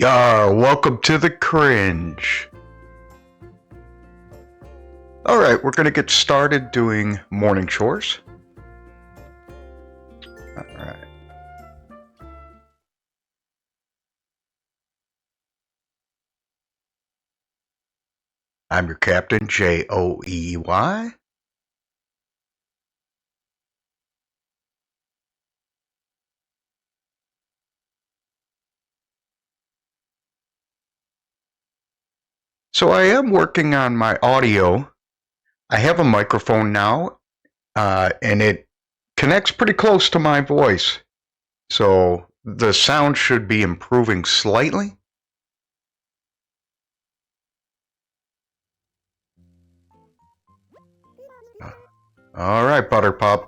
Welcome to the cringe. Alright, we're gonna get started doing morning chores. Alright. I'm your captain, Joey. So I am working on my audio. I have a microphone now, and it connects pretty close to my voice. So the sound should be improving slightly. All right, Butterpup.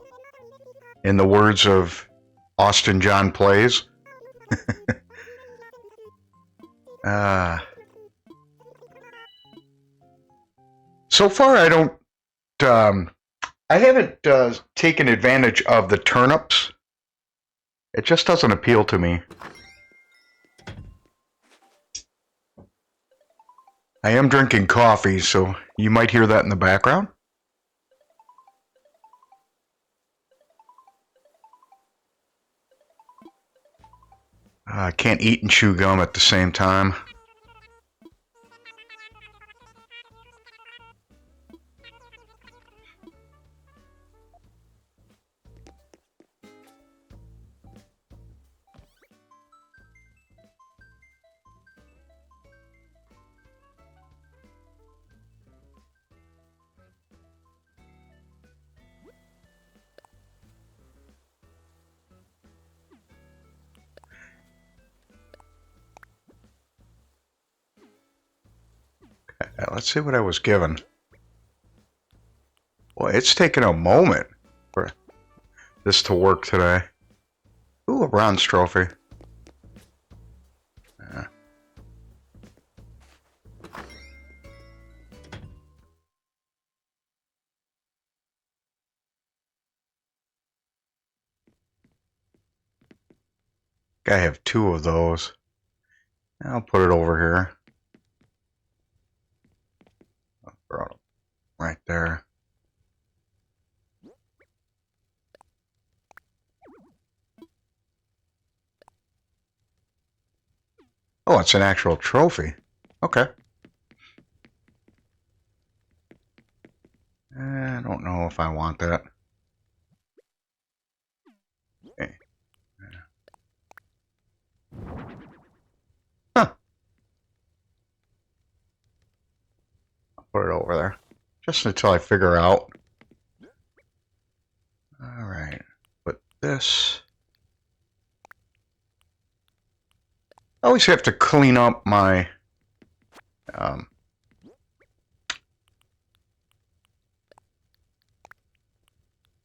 In the words of Austin John Plays. So far, I haven't taken advantage of the turnips. It just doesn't appeal to me. I am drinking coffee, so you might hear that in the background. I can't eat and chew gum at the same time. Let's see what I was given. Boy, it's taken a moment for this to work today. Ooh, a bronze trophy. I have two of those. I'll put it over here. Right there. Oh, it's an actual trophy. Okay. I don't know if I want that. Okay. Huh. I'll put it over there. Just until I figure out. Alright. Put this. I always have to clean up my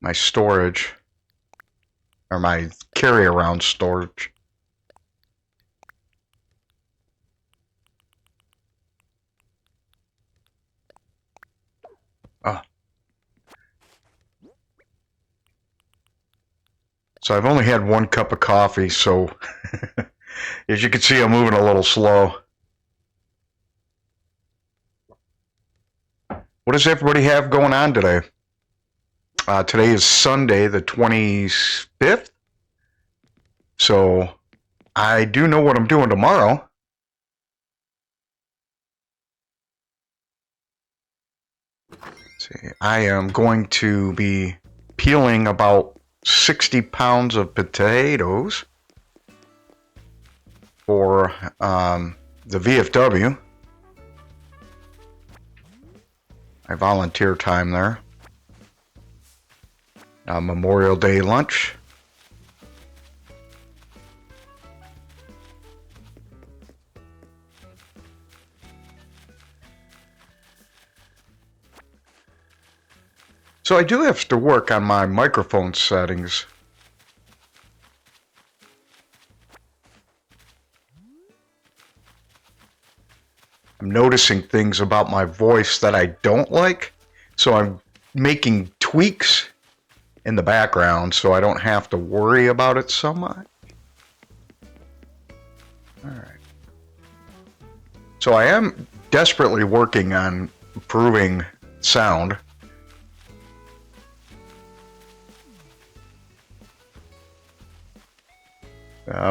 my storage, or my carry-around storage. Oh. So I've only had one cup of coffee, so as you can see, I'm moving a little slow. What does everybody have going on today? Today is Sunday, the 25th. So I do know what I'm doing tomorrow. Let's see, I am going to be peeling about 60 pounds of potatoes for the VFW. My volunteer time there. Memorial Day lunch. So I do have to work on my microphone settings. I'm noticing things about my voice that I don't like, so I'm making tweaks in the background so I don't have to worry about it so much. All right. So I am desperately working on improving sound.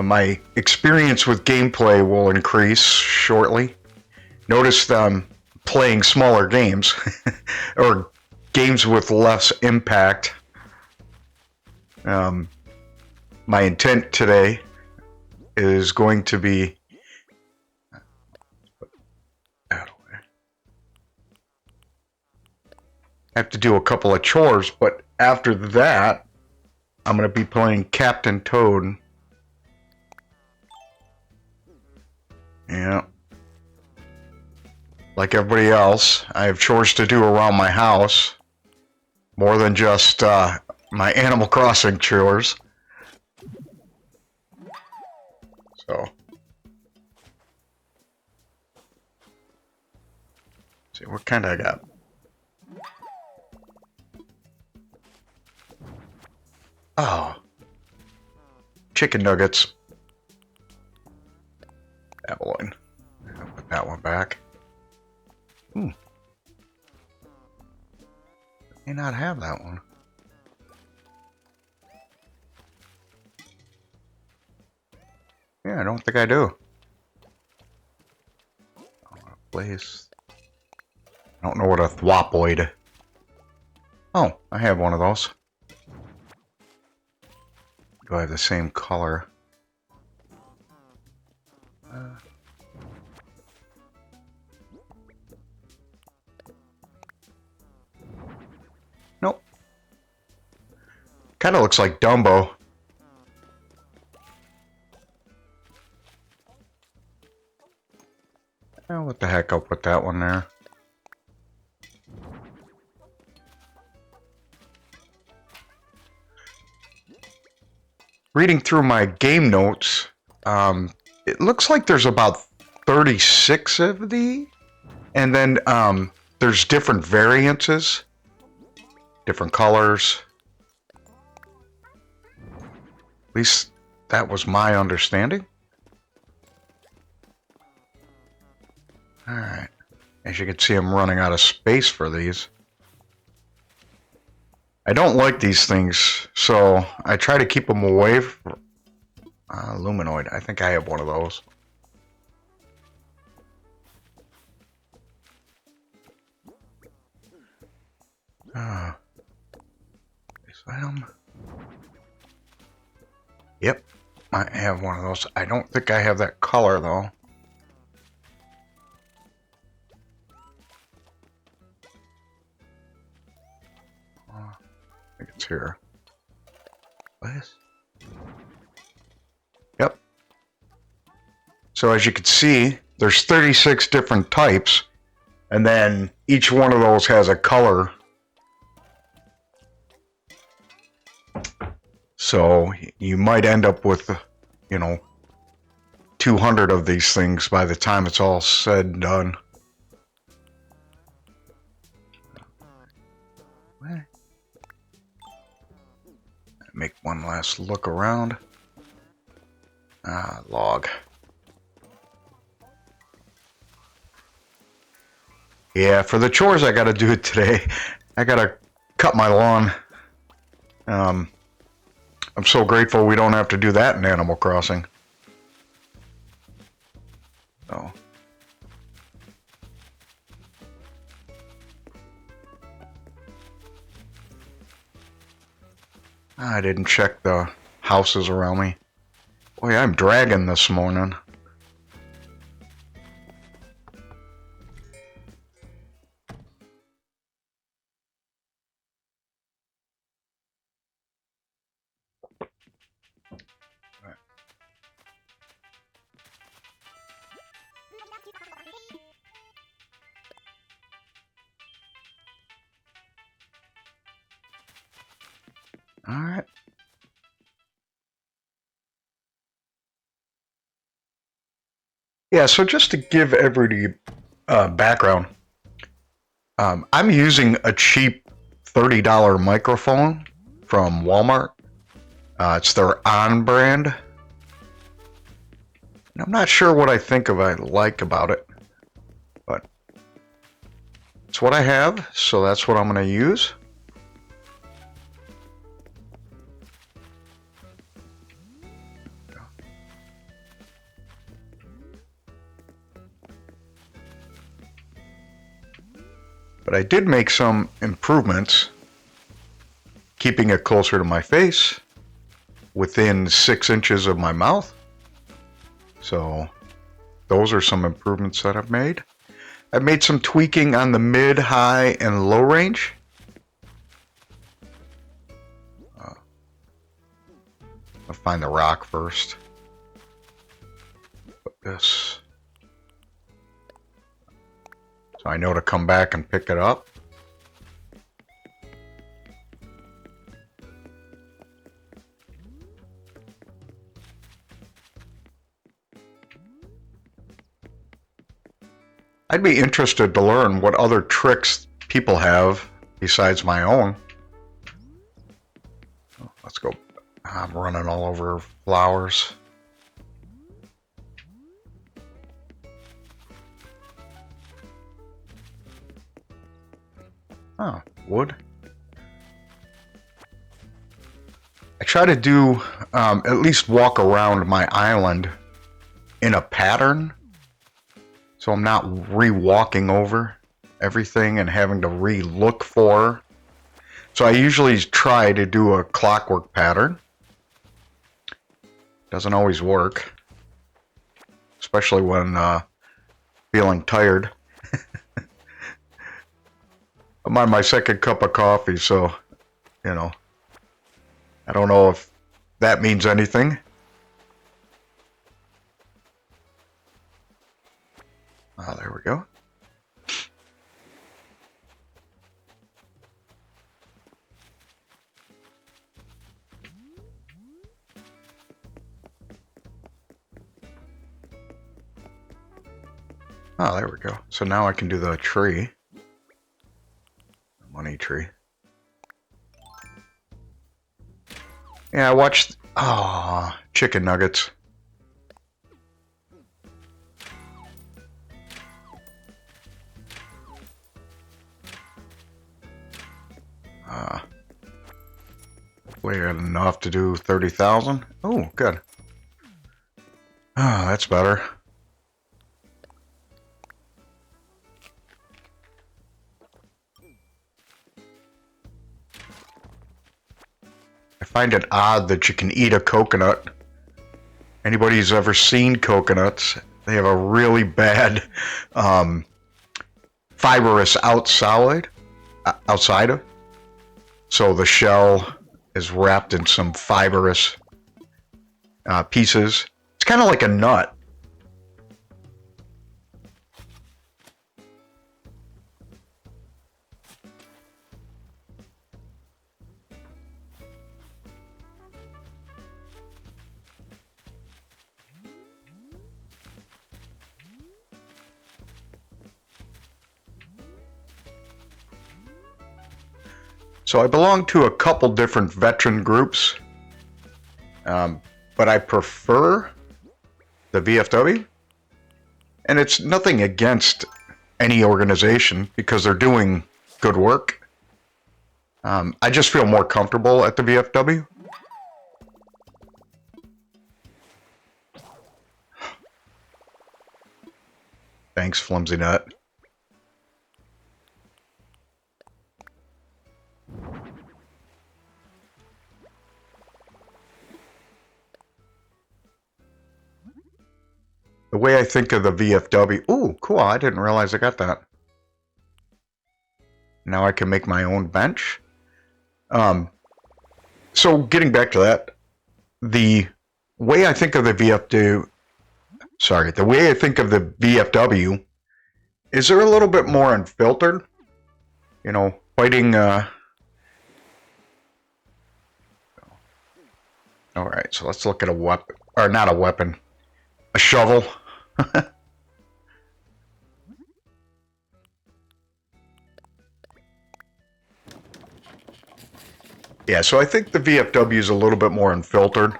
My experience with gameplay will increase shortly. Notice I'm playing smaller games, or games with less impact. My intent today is going to be... I have to do a couple of chores, but after that, I'm going to be playing Captain Toad. Yeah. Like everybody else, I have chores to do around my house. More than just my Animal Crossing chores. So. Let's see, what kind I got? Oh. Chicken nuggets. Abalone. I'll put that one back. May not have that one. Yeah, I don't think I do. Place. I don't know what a thwopoid. Oh, I have one of those. Do I have the same color? Nope. Kind of looks like Dumbo. Oh, what the heck, I'll put that one there. Reading through my game notes, it looks like there's about 36 of these, and then there's different variances, different colors. At least that was my understanding. Alright, as you can see, I'm running out of space for these. I don't like these things, so I try to keep them away from Luminoid. I think I have one of those. Yep, I have one of those. I don't think I have that color, though. I think it's here. What? Yep. So as you can see, there's 36 different types, and then each one of those has a color. So you might end up with, 200 of these things by the time it's all said and done. Make one last look around. Log. Yeah, for the chores I gotta do it today. I gotta cut my lawn. I'm so grateful we don't have to do that in Animal Crossing. So. I didn't check the houses around me. Boy, I'm dragging this morning. All right. Yeah, so just to give everybody background, I'm using a cheap $30 microphone from Walmart. It's their On brand. And I'm not sure what I like about it. That's what I have, so that's what I'm going to use. But I did make some improvements, keeping it closer to my face, within 6 inches of my mouth. So those are some improvements that I've made. I've made some tweaking on the mid, high, and low range. I'll find the rock first. Put this. So I know to come back and pick it up. I'd be interested to learn what other tricks people have besides my own. Let's go. I'm running all over flowers. Oh, wood. I try to do at least walk around my island in a pattern, so I'm not re-walking over everything and having to re-look for. So I usually try to do a clockwork pattern. Doesn't always work, especially when feeling tired. I'm on my second cup of coffee, so, you know, I don't know if that means anything. Oh, there we go. Oh, there we go. So now I can do the tree. Money tree. Yeah, I watched... Oh, chicken nuggets. We had enough to do 30,000. Oh, good. Oh, that's better. I find it odd that you can eat a coconut. Anybody who's ever seen coconuts, they have a really bad fibrous outside. So the shell is wrapped in some fibrous pieces. It's kind of like a nut. So I belong to a couple different veteran groups, but I prefer the VFW, and it's nothing against any organization because they're doing good work. I just feel more comfortable at the VFW. Thanks, Flimsy Nut. The way I think of the VFW... Ooh, cool, I didn't realize I got that. Now I can make my own bench. So getting back to that, the way I think of the VFW... Sorry, the way I think of the VFW is they're a little bit more unfiltered. You know, fighting... Alright, so let's look at a weapon. Or not a weapon. A shovel. Yeah, so I think the VFW is a little bit more unfiltered.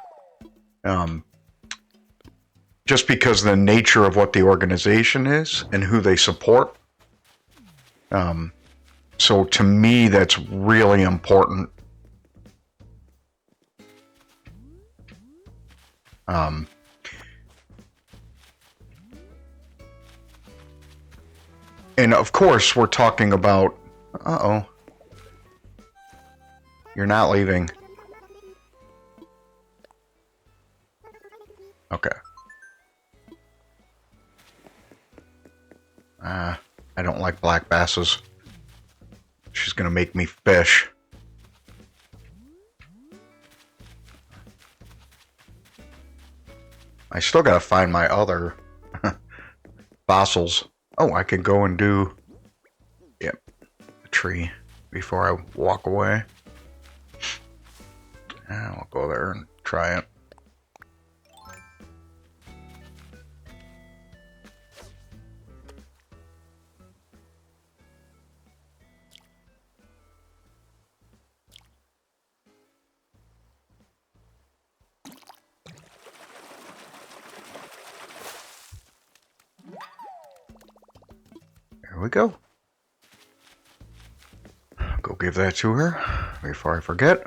Just because of the nature of what the organization is and who they support. So to me, that's really important. And of course, we're talking about... Uh-oh. You're not leaving. Okay. I don't like black basses. She's gonna make me fish. I still gotta find my other fossils. Oh, I could go and do... Yep, the tree before I walk away. I'll go there and try it. There we go. Go give that to her before I forget.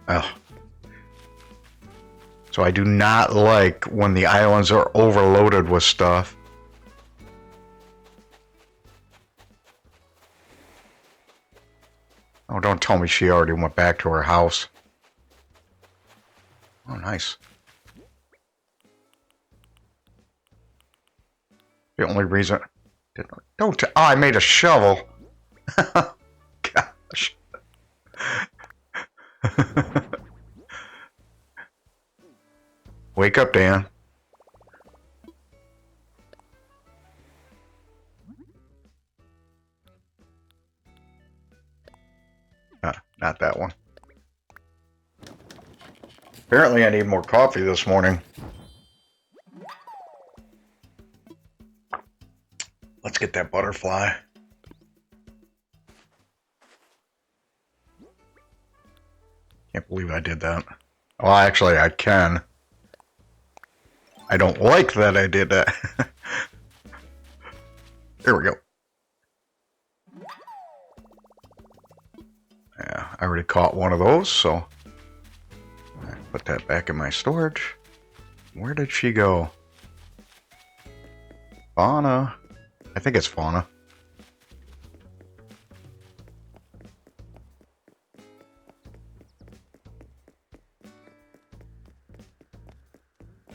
Oh. So I do not like when the islands are overloaded with stuff. Oh, don't tell me she already went back to her house. Oh, nice. The only reason... Don't... Oh, I made a shovel. Gosh. Wake up, Dan. Not that one. Apparently I need more coffee this morning. Let's get that butterfly. Can't believe I did that. Well, actually, I can. I don't like that I did that. There we go. Yeah, I already caught one of those, so I put that back in my storage. Where did she go? Fauna. I think it's Fauna.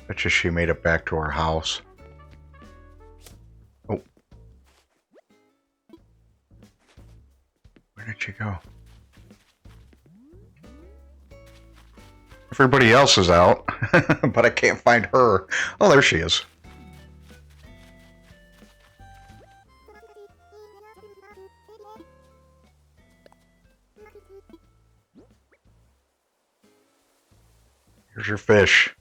Bet you she made it back to her house. Oh. Where did she go? Everybody else is out, but I can't find her. Oh, there she is. Here's your fish.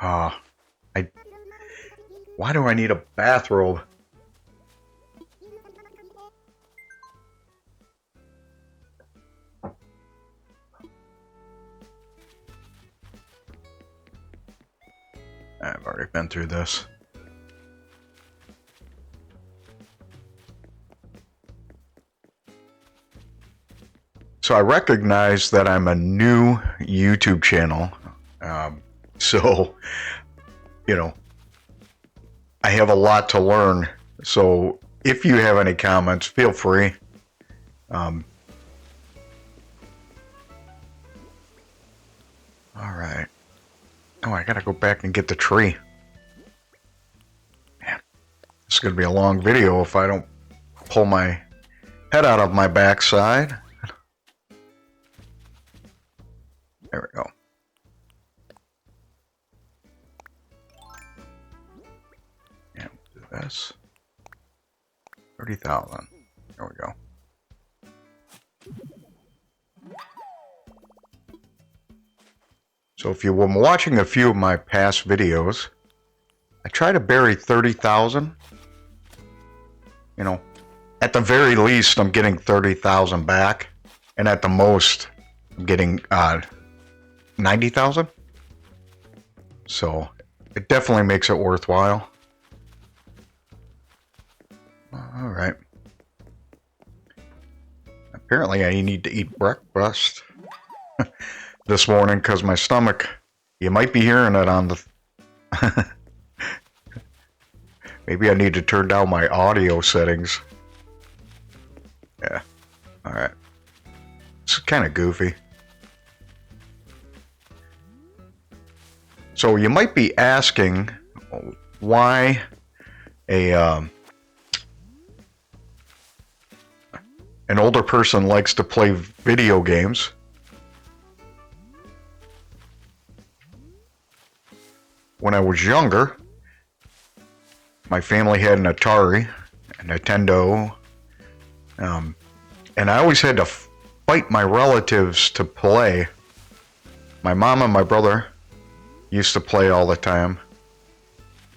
Ah, why do I need a bathrobe? I've already been through this. So I recognize that I'm a new YouTube channel. So, you know, I have a lot to learn. So if you have any comments, feel free. All right. Oh, I gotta go back and get the tree. Man, this is gonna be a long video if I don't pull my head out of my backside. There we go. Yeah, we'll do this. 30,000. There we go. So if you were watching a few of my past videos, I try to bury 30,000. You know, At the very least, I'm getting 30,000 back, and at the most, I'm getting 90,000. So it definitely makes it worthwhile. All right. Apparently, I need to eat breakfast this morning because my stomach. You might be hearing it on the. Maybe I need to turn down my audio settings. Yeah. All right. It's kind of goofy. So you might be asking why an older person likes to play video games. When I was younger, my family had an Atari, a Nintendo, and I always had to fight my relatives to play. My mom and my brother used to play all the time.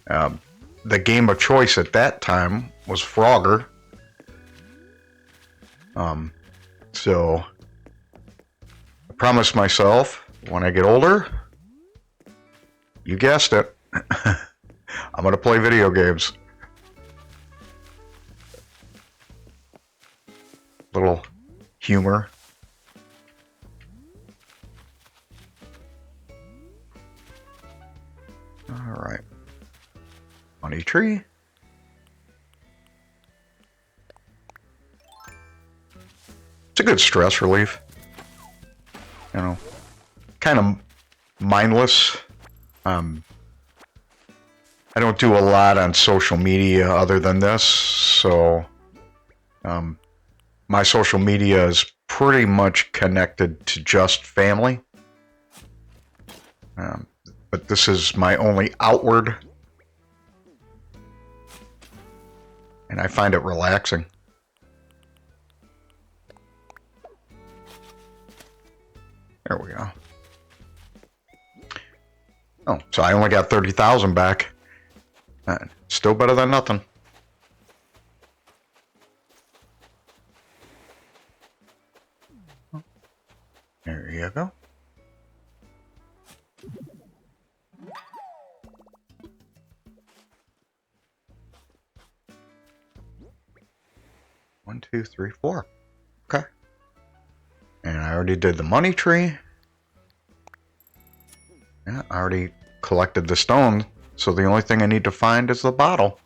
The game of choice at that time was Frogger. So I promised myself when I get older, you guessed it, I'm going to play video games. Little humor. All right. Money tree. It's a good stress relief. You know, kind of mindless. I don't do a lot on social media other than this, so my social media is pretty much connected to just family. But this is my only outward, and I find it relaxing. There we go. Oh, so I only got 30,000 back. Still better than nothing. There you go. One, two, three, four. Okay. And I already did the money tree. Yeah, I already collected the stone, so the only thing I need to find is the bottle.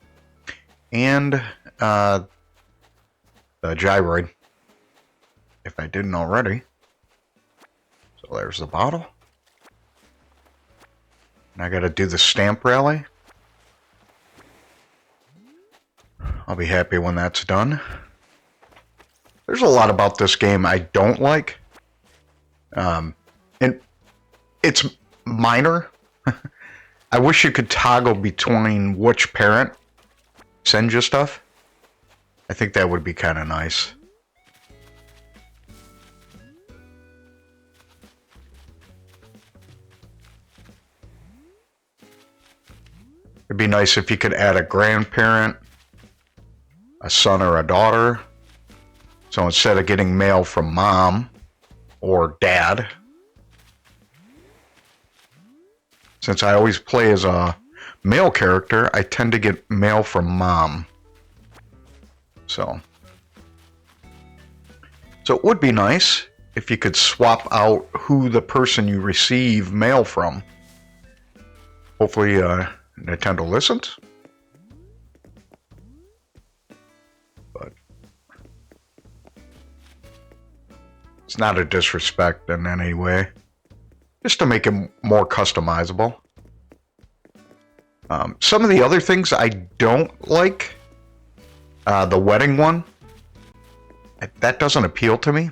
And the gyroid, if I didn't already. So there's the bottle. And I gotta do the stamp rally. I'll be happy when that's done. There's a lot about this game I don't like. And it's minor. I wish you could toggle between which parent sends you stuff. I think that would be kind of nice. It'd be nice if you could add a grandparent, a son or a daughter. So instead of getting mail from mom or dad, since I always play as a male character, I tend to get mail from mom. So it would be nice if you could swap out who the person you receive mail from. Hopefully Nintendo listens. But it's not a disrespect in any way. Just to make it more customizable. Some of the other things I don't like, the wedding one, that doesn't appeal to me.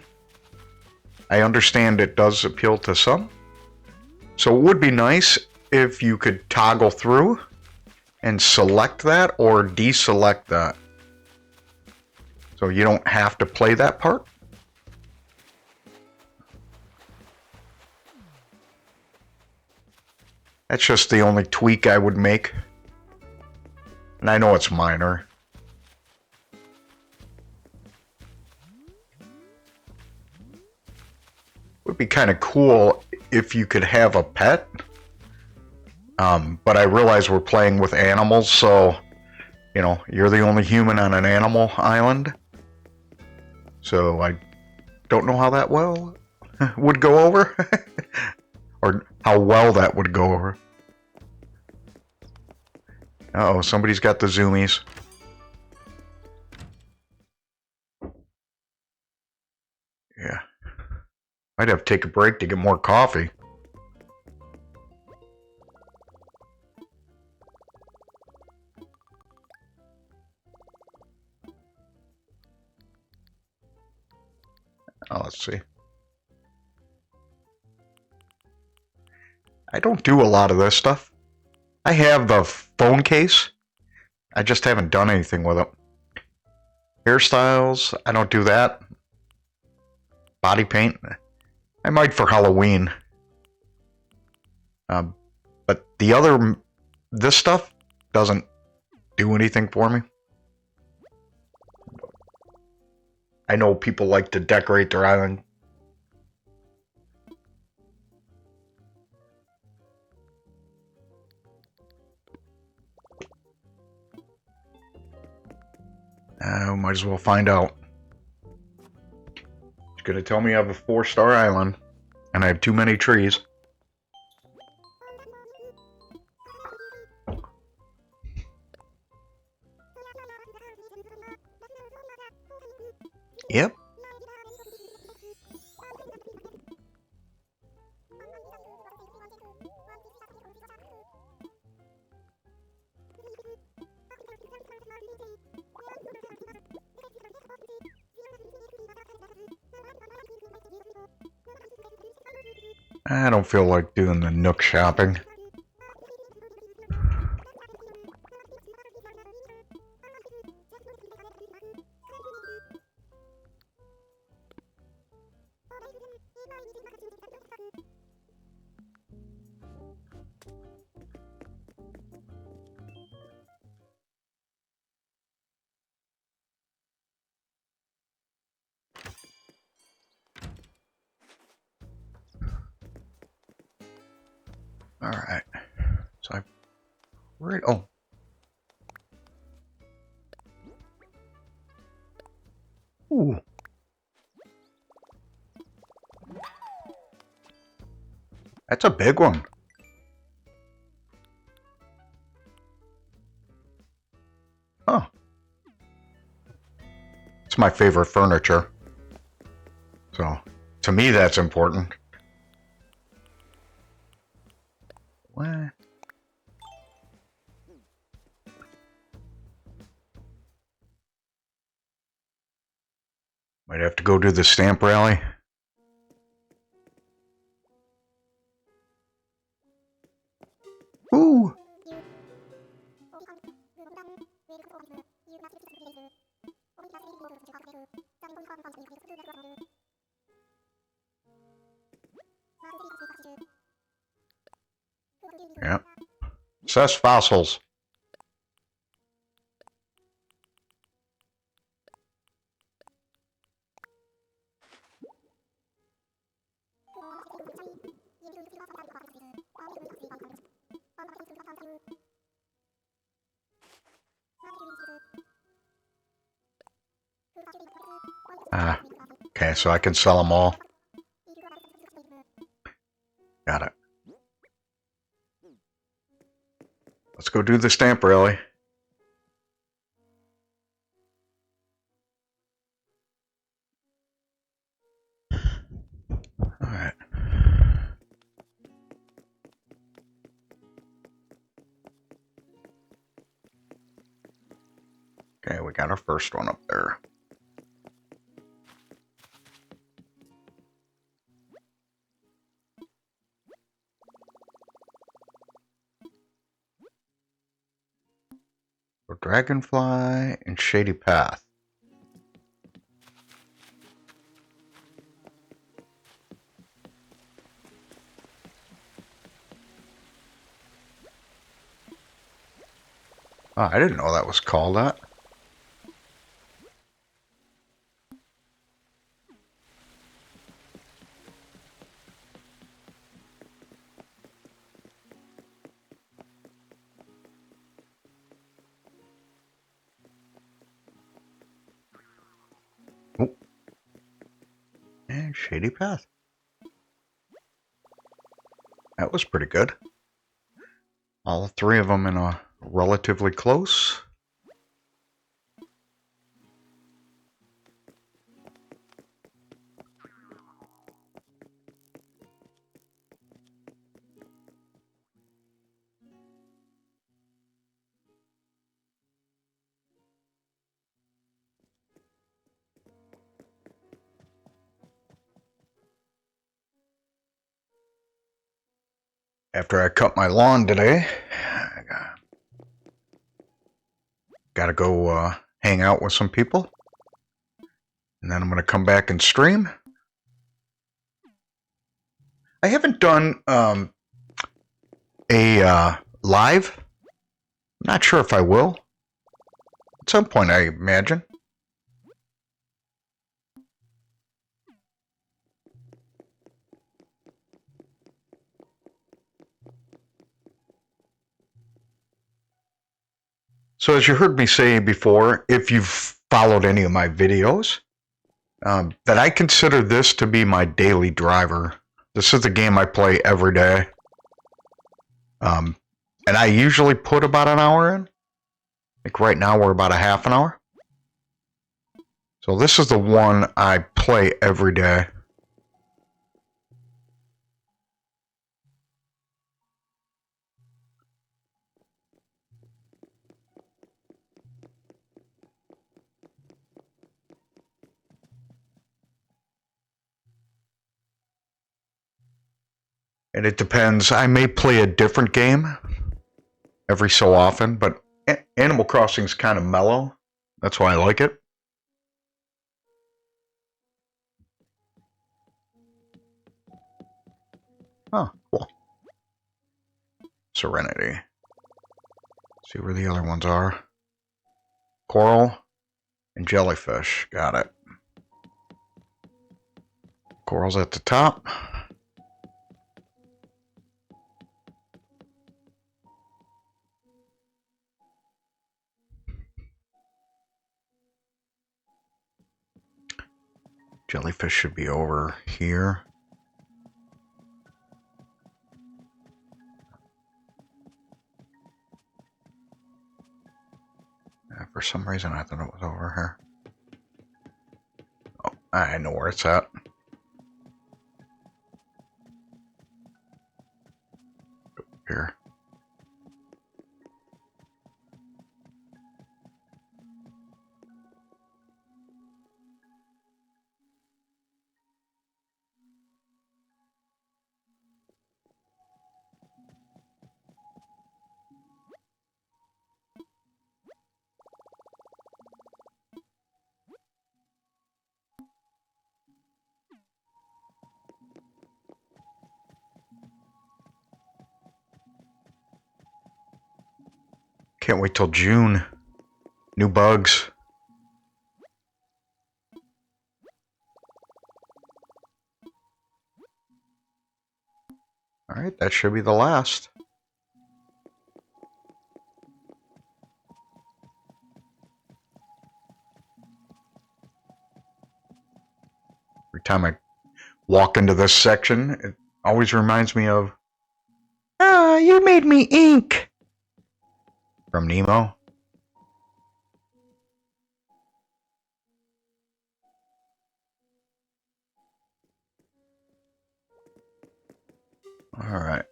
I understand it does appeal to some. So it would be nice if you could toggle through and select that or deselect that. So you don't have to play that part. That's just the only tweak I would make. And I know it's minor. be kind of cool if you could have a pet. But I realize we're playing with animals, so, you know, you're the only human on an animal island. So I don't know how that would go over. Or how well that would go over. Uh-oh, somebody's got the zoomies. Yeah. Might have to take a break to get more coffee. Oh, let's see. I don't do a lot of this stuff. I have the phone case. I just haven't done anything with it. Hairstyles, I don't do that. Body paint, I might for Halloween. But this stuff doesn't do anything for me. I know people like to decorate their island. Might as well find out. It's gonna tell me I have a 4-star island, and I have too many trees. Yep. I don't feel like doing the Nook shopping. Alright. So I've read. Oh. Ooh. That's a big one. Oh. It's my favorite furniture. So, to me, that's important. What? Might have to go to the stamp rally. Ooh. Yep. Cess fossils. Okay, so I can sell them all. Got it. Let's go do the stamp rally. Alright. Okay, we got our first one up there. Dragonfly and Shady Path. Oh, I didn't know that was called that. Shady Path. That was pretty good. All three of them in a relatively close. After I cut my lawn today, I gotta go hang out with some people. And then I'm gonna come back and stream. I haven't done a live. I'm not sure if I will. At some point, I imagine. So as you heard me say before, if you've followed any of my videos, that I consider this to be my daily driver. This is the game I play every day. And I usually put about an hour in. Like right now we're about a half an hour. So this is the one I play every day. And it depends. I may play a different game every so often, but Animal Crossing is kind of mellow. That's why I like it. Oh, cool. Serenity. See where the other ones are. Coral and jellyfish. Got it. Coral's at the top. Jellyfish should be over here. For some reason, I thought it was over here. Oh, I know where it's at. Here. Can't wait till June. New bugs. Alright, that should be the last. Every time I walk into this section, it always reminds me of, "Ah, you made me ink!" From Nemo. Alright.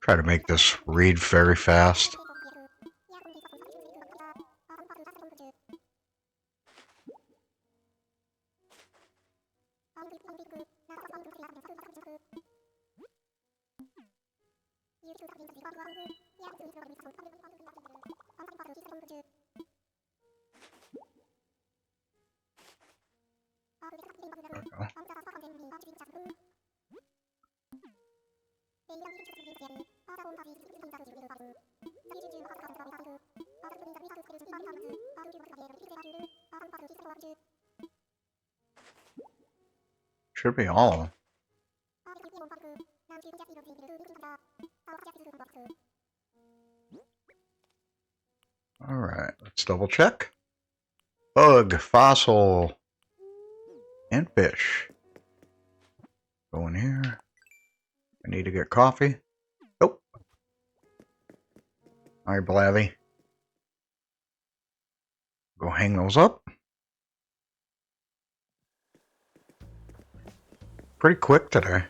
Try to make this read very fast. Should be all of them. Alright, let's double check. Bug, fossil, and fish. Go in here. I need to get coffee. Nope. Alright, Blathy. Go hang those up. Pretty quick today.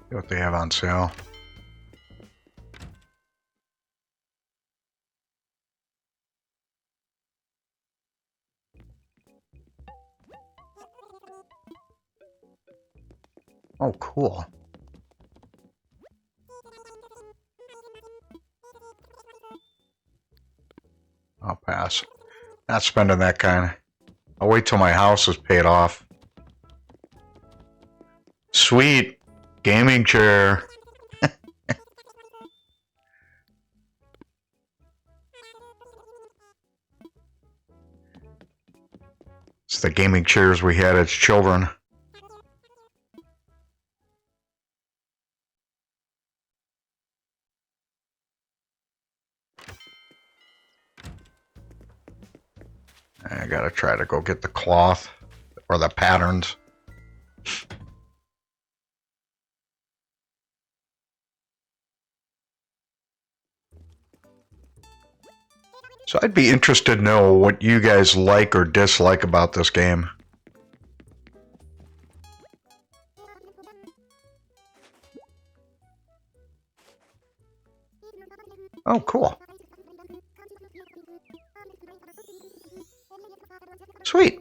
See what they have on sale. Oh, cool. I'll pass. Not spending that kind. I'll wait till my house is paid off. Sweet gaming chair. It's the gaming chairs we had as children. I gotta try to go get the cloth or the patterns. So I'd be interested to know what you guys like or dislike about this game. Oh, cool. Sweet.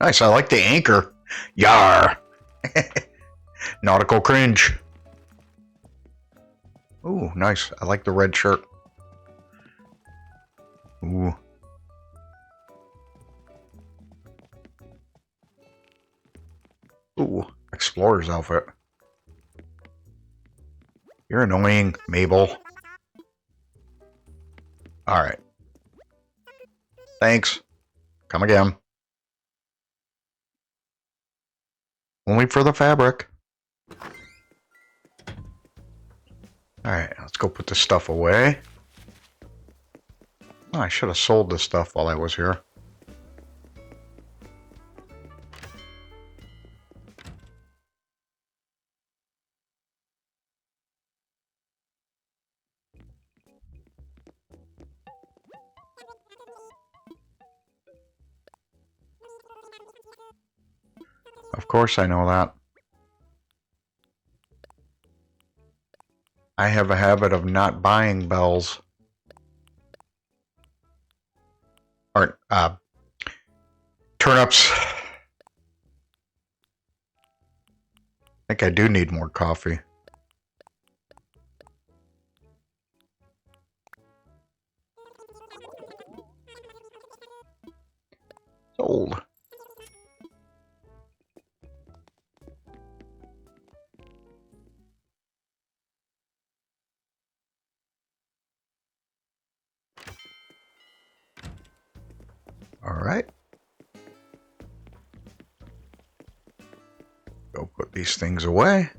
Nice, I like the anchor. Yar! Nautical cringe. Ooh, nice. I like the red shirt. Ooh. Ooh, explorer's outfit. You're annoying, Mabel. Alright. Thanks. Come again. Only for the fabric. Alright, let's go put this stuff away. Oh, I should have sold this stuff while I was here. Of course I know that. I have a habit of not buying bells. Or, turnips. I think I do need more coffee. Sold. Alright. Go put these things away.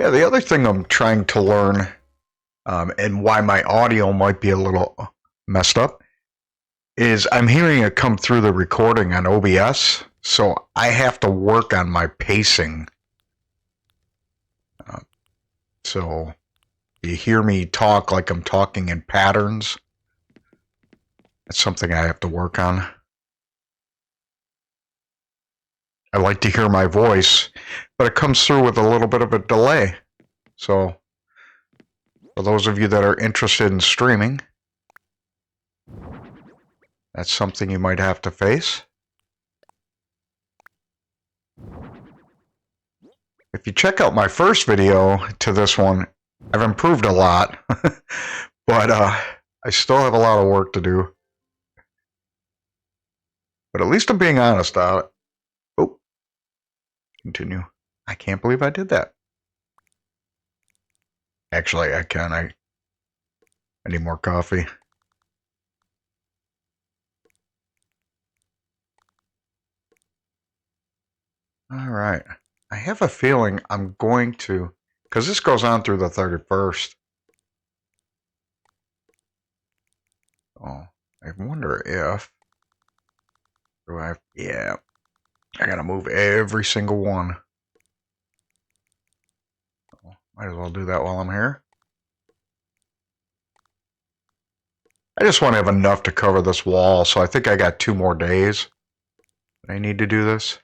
Yeah, the other thing I'm trying to learn, and why my audio might be a little messed up, is I'm hearing it come through the recording on OBS, so I have to work on my pacing. So you hear me talk like I'm talking in patterns. That's something I have to work on. I like to hear my voice, but it comes through with a little bit of a delay. So for those of you that are interested in streaming, that's something you might have to face. If you check out my first video to this one, I've improved a lot, but I still have a lot of work to do. But at least I'm being honest about it. Oh, continue. I can't believe I did that. Actually, I can. I need more coffee. All right. I have a feeling I'm going to, because this goes on through the 31st. Oh, I wonder if, do I have, yeah, I gotta move every single one. Might as well do that while I'm here. I just want to have enough to cover this wall, so I think I got 2 more days. I need to do this.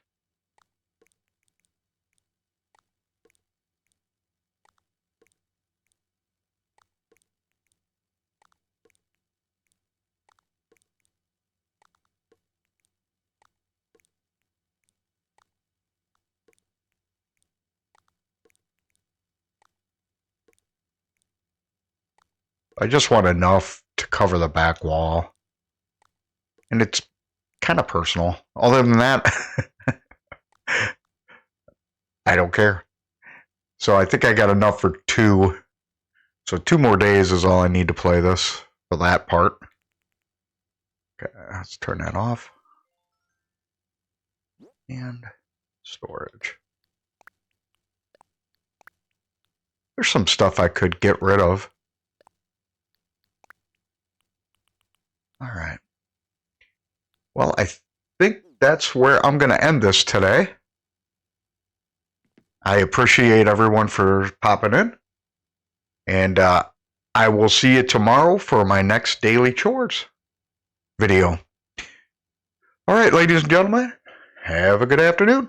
I just want enough to cover the back wall. And it's kind of personal. Other than that, I don't care. So I think I got enough for 2. So 2 more days is all I need to play this for that part. Okay, let's turn that off. And storage. There's some stuff I could get rid of. All right. Well, I think that's where I'm going to end this today. I appreciate everyone for popping in. And I will see you tomorrow for my next daily chores video. All right, ladies and gentlemen, have a good afternoon.